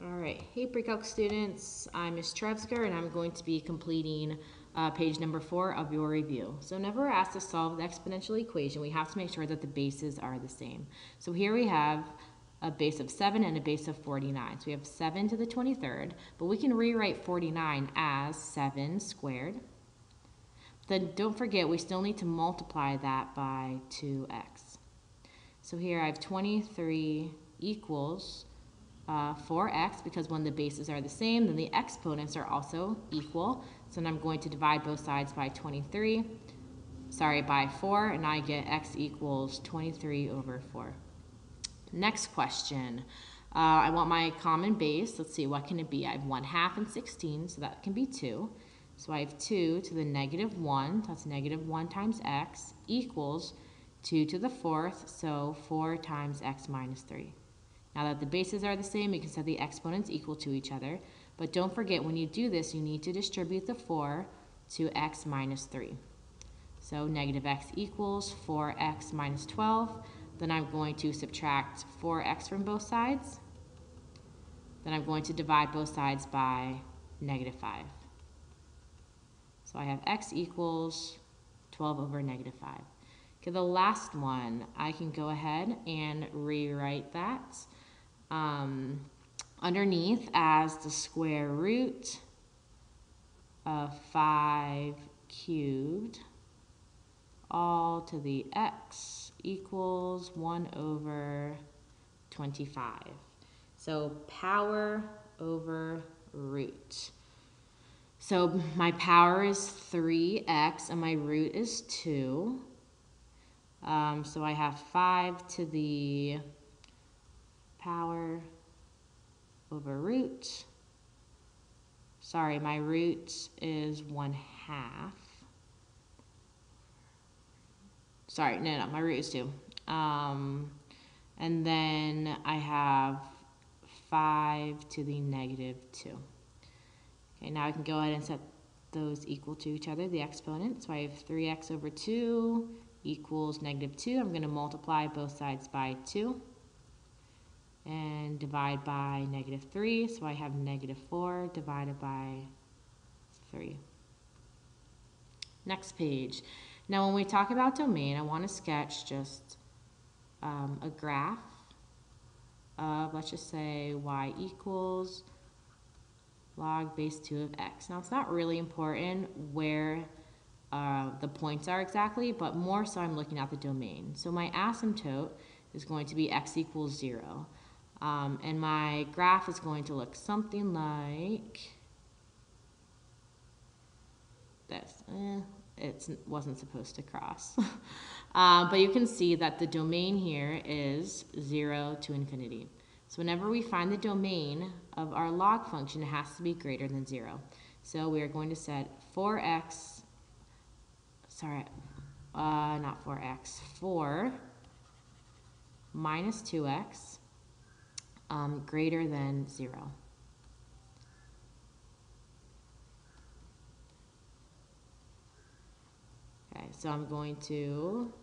All right, hey pre-calc students, I'm Ms. Trevsker and I'm going to be completing page number 4 of your review. So whenever we're asked to solve the exponential equation, we have to make sure that the bases are the same. So here we have a base of 7 and a base of 49. So we have 7 to the 23rd, but we can rewrite 49 as 7 squared. Then don't forget, we still need to multiply that by 2x. So here I have 23 equals 4x, because when the bases are the same, then the exponents are also equal. So then I'm going to divide both sides by 4, and I get x equals 23 over 4. Next question. I want my common base. Let's see, what can it be? I have 1/2 and 16, so that can be 2. So I have 2 to the negative 1, that's negative 1 times x, equals 2 to the 4th, so 4 times x minus 3. Now that the bases are the same, you can set the exponents equal to each other. But don't forget, when you do this, you need to distribute the 4 to x minus 3. So negative x equals 4x minus 12. Then I'm going to subtract 4x from both sides. Then I'm going to divide both sides by negative 5. So I have x equals 12 over negative 5. Okay, the last one, I can go ahead and rewrite that underneath as the square root of 5 cubed all to the x equals 1 over 25. So power over root. So my power is 3x and my root is 2. So I have 5 to the power over root. Sorry, my root is 1/2. Sorry, no, my root is 2. And then I have 5 to the negative 2. Okay, now I can go ahead and set those equal to each other, the exponents. So I have 3x over 2 equals negative 2. I'm going to multiply both sides by 2 and divide by negative 3. So I have negative 4 divided by 3. Next page. Now when we talk about domain, I want to sketch just a graph of, let's just say, y equals log base 2 of x. Now it's not really important where the points are exactly, but more so I'm looking at the domain. So my asymptote is going to be x equals 0. And my graph is going to look something like this. It wasn't supposed to cross. But you can see that the domain here is 0 to infinity. So whenever we find the domain of our log function, it has to be greater than 0. So we are going to set 4 minus 2x greater than 0. Okay, so I'm going to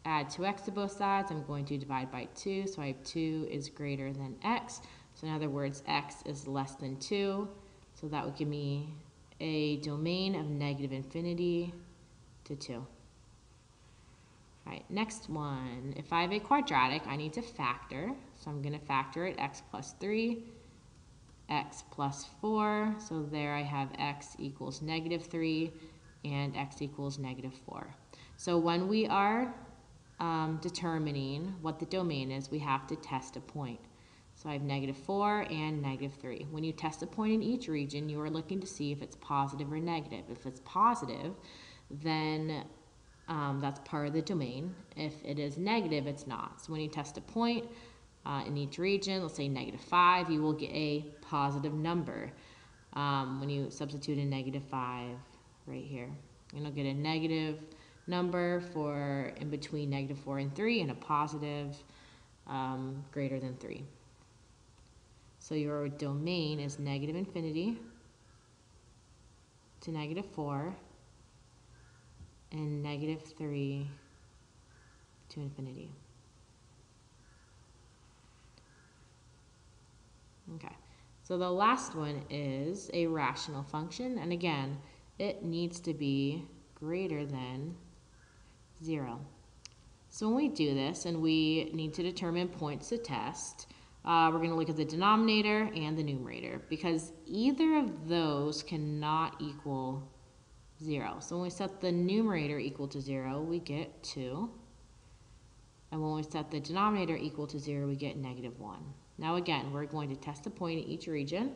add 2x to both sides. I'm going to divide by 2, so I have 2 is greater than x. So in other words, x is less than 2. So that would give me a domain of negative infinity to 2. All right, next one. If I have a quadratic, I need to factor. So I'm going to factor it x plus 3, x plus 4. So there I have x equals negative 3 and x equals negative 4. So when we are determining what the domain is, we have to test a point. So I have negative 4 and negative 3. When you test a point in each region, you are looking to see if it's positive or negative. If it's positive, then that's part of the domain. If it is negative, it's not. So when you test a point in each region, let's say negative 5, you will get a positive number. When you substitute in negative 5 right here, you'll get a negative number for in between negative 4 and 3 and a positive greater than 3. So your domain is negative infinity to negative 4 and negative 3 to infinity. Okay, so the last one is a rational function, and again, it needs to be greater than 0. So when we do this and we need to determine points to test, we're going to look at the denominator and the numerator because either of those cannot equal 0. So when we set the numerator equal to 0, we get 2. And when we set the denominator equal to 0, we get -1. Now again, we're going to test a point at each region.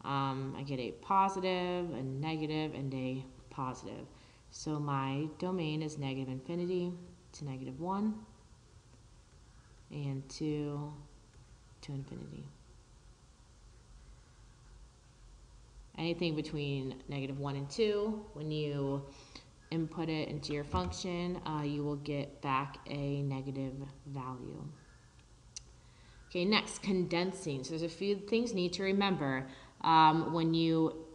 I get a positive, a negative, and a positive. So my domain is -infinity to -1 and 2 to infinity. Anything between -1 and 2, when you input it into your function, you will get back a negative value. Okay, next, condensing. So there's a few things you need to remember. When you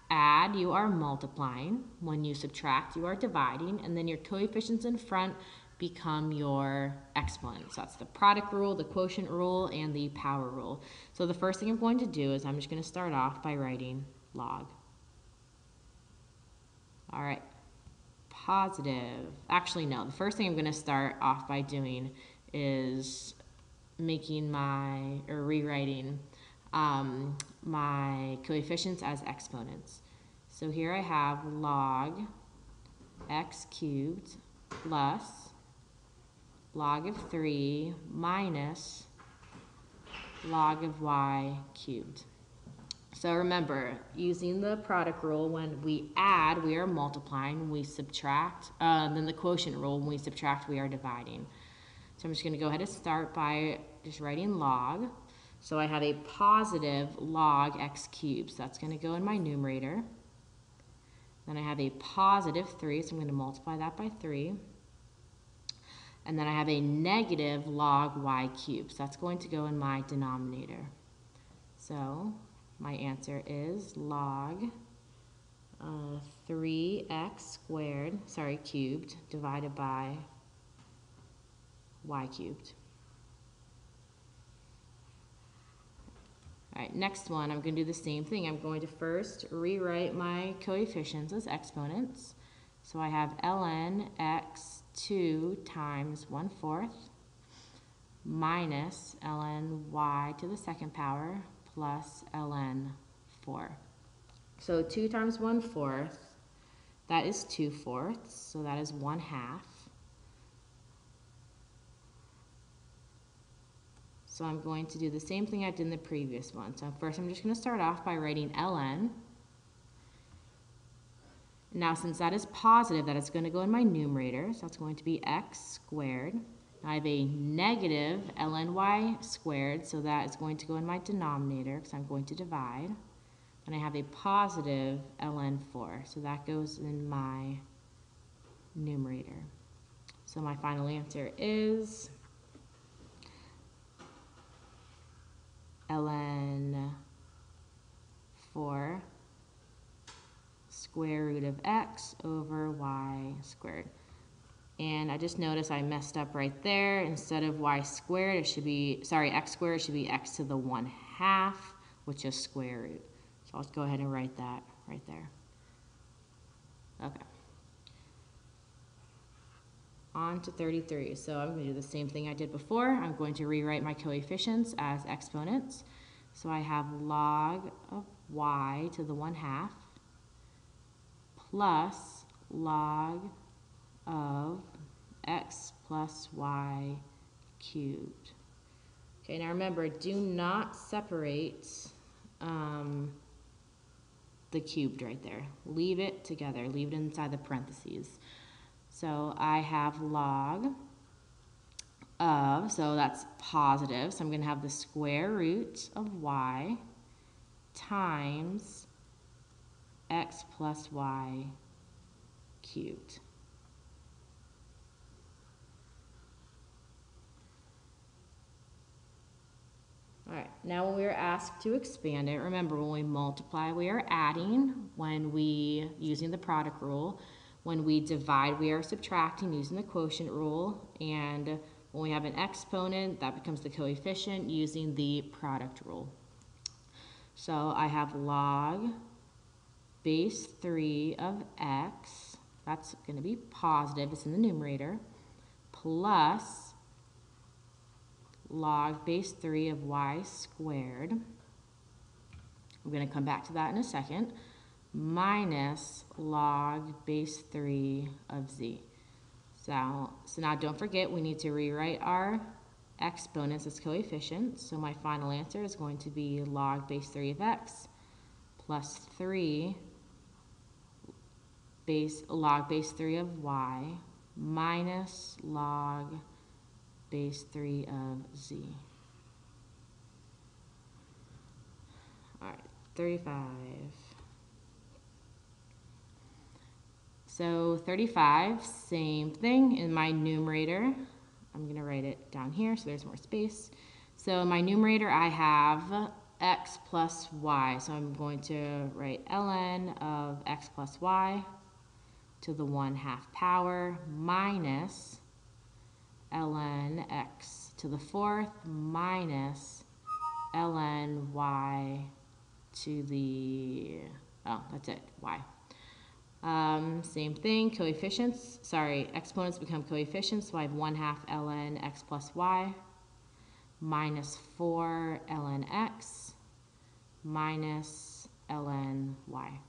add, you are multiplying. When you subtract, you are dividing. And then your coefficients in front become your exponents. So that's the product rule, the quotient rule, and the power rule. So the first thing I'm going to do is I'm just going to start off by writing log. All right, positive. Actually, no. The first thing I'm going to start off by doing is rewriting my coefficients as exponents. So here I have log x cubed plus log of 3 minus log of y cubed. So remember, using the product rule, when we add, we are multiplying. When we subtract, then the quotient rule, when we subtract, we are dividing. So I'm just going to go ahead and start by just writing log. So I have a positive log x cubed. So that's going to go in my numerator. Then I have a positive 3, so I'm going to multiply that by 3. And then I have a negative log y cubed. So that's going to go in my denominator. So my answer is log 3x cubed divided by y cubed. All right, next one, I'm going to do the same thing. I'm going to first rewrite my coefficients as exponents. So I have ln x2 times 1/4 minus ln y to the second power plus ln 4. So 2 times 1/4, that is 2/4, so that is 1/2. So I'm going to do the same thing I did in the previous one. So first I'm just going to start off by writing ln. Now since that is positive, that is going to go in my numerator, so it's going to be x squared. Now I have a negative ln y squared, so that is going to go in my denominator because I'm going to divide. And I have a positive ln 4, so that goes in my numerator. So my final answer is ln 4 square root of x over y squared. And I just noticed I messed up right there. Instead of y squared, it should be, x squared, it should be x to the 1/2, which is square root. So I'll go ahead and write that right there. Okay. On to 33. So I'm going to do the same thing I did before. I'm going to rewrite my coefficients as exponents. So I have log of y to the 1/2 plus log of x plus y cubed. Okay, now remember, do not separate the cubed right there. Leave it together. Leave it inside the parentheses. So I have log of, so that's positive, so I'm going to have the square root of y times x plus y cubed. All right, now when we are asked to expand it, remember when we multiply, we are adding. When we, using the product rule, when we divide, we are subtracting using the quotient rule. And when we have an exponent, that becomes the coefficient using the product rule. So I have log base 3 of x, that's going to be positive, it's in the numerator, plus log base 3 of y squared. I'm going to come back to that in a second, minus log base 3 of z. So now don't forget, we need to rewrite our exponents as coefficients. So my final answer is going to be log base 3 of x plus 3 log base 3 of y minus log base 3 of z. All right, 35. So 35, same thing in my numerator. I'm going to write it down here so there's more space. So in my numerator I have x plus y. So I'm going to write ln of x plus y to the 1/2 power minus ln x to the 4th minus ln y to the, oh, that's it, y. Same thing, coefficients, exponents become coefficients, so I have 1/2 ln x plus y minus 4 ln x minus ln y.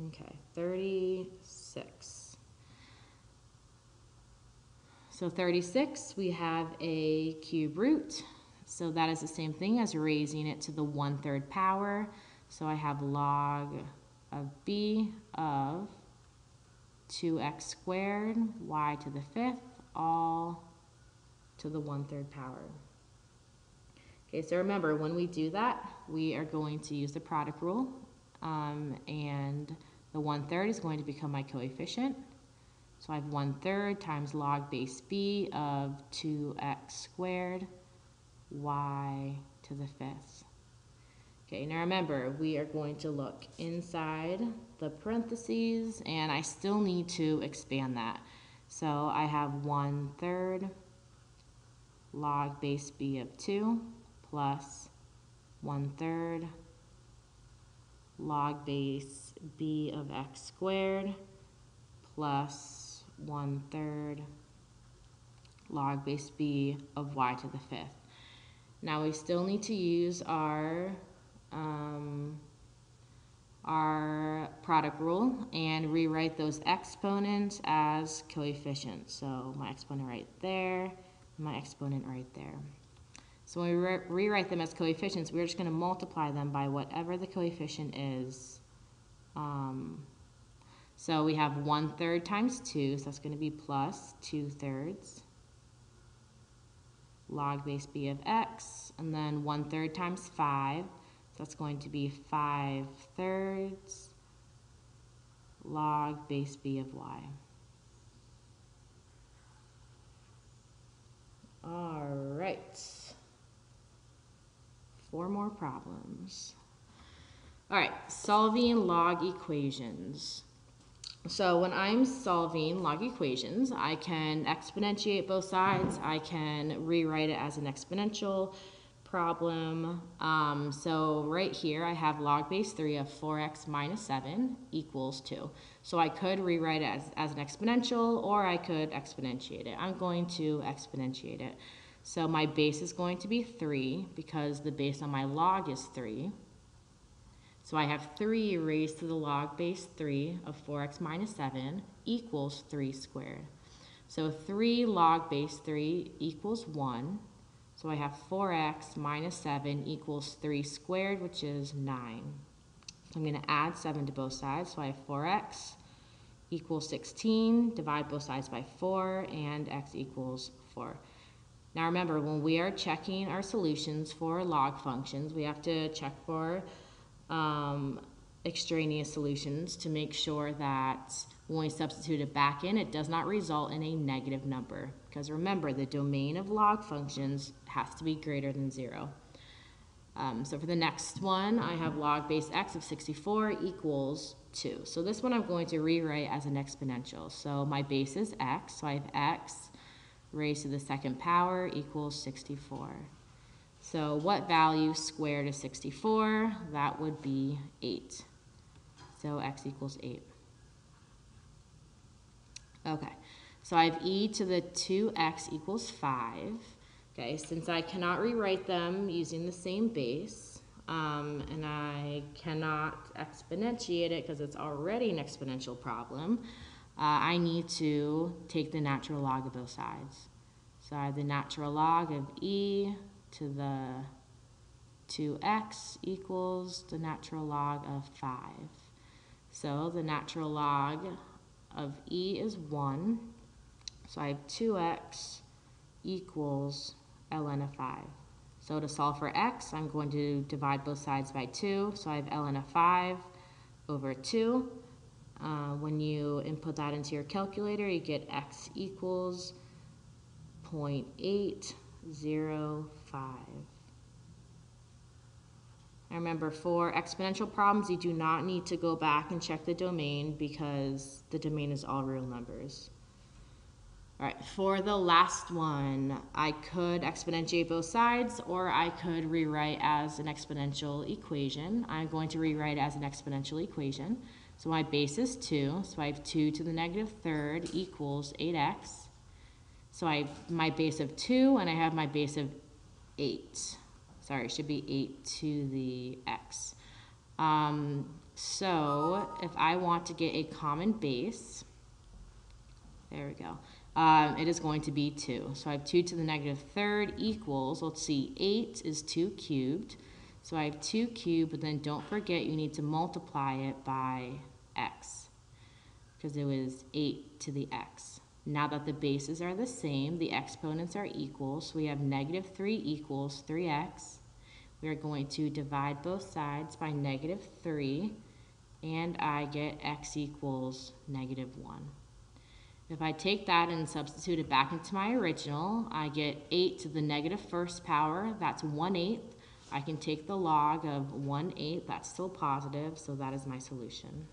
Okay, 36. So 36, we have a cube root. So that is the same thing as raising it to the 1/3 power. So I have log of b of 2x squared y to the 5th, all to the 1/3 power. Okay, so remember, when we do that, we are going to use the product rule, and the 1/3 is going to become my coefficient. So I have 1/3 times log base b of 2x squared y to the 5th. Okay, now remember, we are going to look inside the parentheses, and I still need to expand that. So I have 1/3 log base b of 2 plus 1/3 log base b of x squared plus 1/3 log base b of y to the 5th. Now we still need to use our product rule and rewrite those exponents as coefficients. So my exponent right there, my exponent right there. So when we rewrite them as coefficients, we're just going to multiply them by whatever the coefficient is. So we have 1/3 times 2, so that's going to be plus 2/3 log base b of x, and then 1/3 times 5, so that's going to be 5/3 log base b of y. All right, 4 more problems. All right, solving log equations. So when I'm solving log equations, I can exponentiate both sides. I can rewrite it as an exponential problem. So right here, I have log base 3 of 4x minus 7 equals 2. So I could rewrite it as an exponential, or I could exponentiate it. I'm going to exponentiate it. So my base is going to be 3, because the base on my log is 3. So I have 3 raised to the log base 3 of 4x minus 7 equals 3 squared. So 3 log base 3 equals 1. So I have 4x minus 7 equals 3 squared, which is 9. So I'm going to add 7 to both sides. So I have 4x equals 16, divide both sides by 4, and x equals 4. Now remember, when we are checking our solutions for log functions, we have to check for extraneous solutions to make sure that when we substitute it back in, it does not result in a negative number. Because remember, the domain of log functions has to be greater than 0. So for the next one, I have log base x of 64 equals 2. So this one I'm going to rewrite as an exponential. So my base is x, so I have x raised to the second power equals 64. So what value squared is 64? That would be 8. So x equals 8. Okay, so I have e to the 2x equals 5. Okay, since I cannot rewrite them using the same base, and I cannot exponentiate it because it's already an exponential problem, I need to take the natural log of both sides. So I have the natural log of e to the 2x equals the natural log of 5. So the natural log of e is 1. So I have 2x equals ln of 5. So to solve for x, I'm going to divide both sides by 2. So I have ln of 5 over 2. When you input that into your calculator, you get x equals 0.805. And remember, for exponential problems, you do not need to go back and check the domain because the domain is all real numbers. All right, for the last one, I could exponentiate both sides, or I could rewrite as an exponential equation. I'm going to rewrite as an exponential equation. So my base is 2, so I have 2 to the negative third equals 8x. So I have my base of 2, and I have my base of 8. Sorry, it should be 8 to the x. So if I want to get a common base, there we go. It is going to be 2. So I have 2 to the negative third equals, let's see, 8 is 2 cubed. So I have 2 cubed, but then don't forget you need to multiply it by x, because it was 8 to the x. Now that the bases are the same, the exponents are equal, so we have negative 3 equals 3x. We are going to divide both sides by negative 3, and I get x equals negative 1. If I take that and substitute it back into my original, I get 8 to the negative first power, that's 1/8. I can take the log of 1/8, that's still positive, so that is my solution.